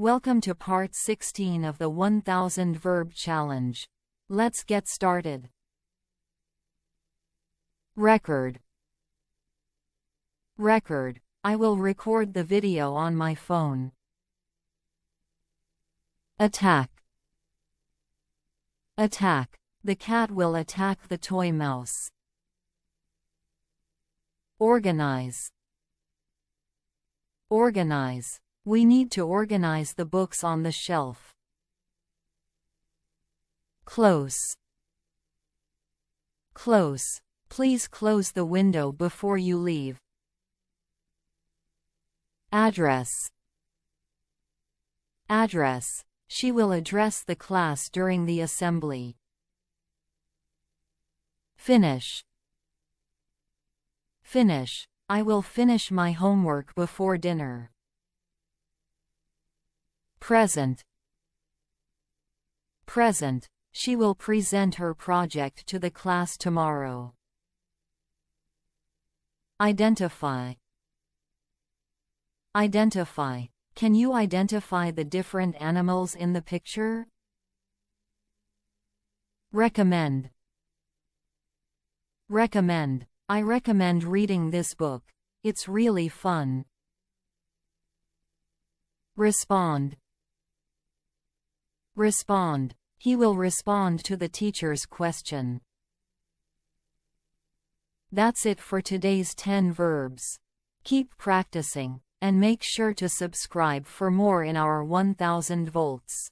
Welcome to part 16 of the 1000 Verb Challenge. Let's get started. Record. Record. I will record the video on my phone. Attack. Attack. The cat will attack the toy mouse. Organize. Organize. We need to organize the books on the shelf. Close. Close. Please close the window before you leave. Address. Address. She will address the class during the assembly. Finish. Finish. I will finish my homework before dinner. Present. Present. She will present her project to the class tomorrow. Identify. Identify. Can you identify the different animals in the picture? Recommend. Recommend. I recommend reading this book. It's really fun. Respond. Respond. He will respond to the teacher's question. That's it for today's 10 verbs. Keep practicing, and make sure to subscribe for more in our 1000 volts.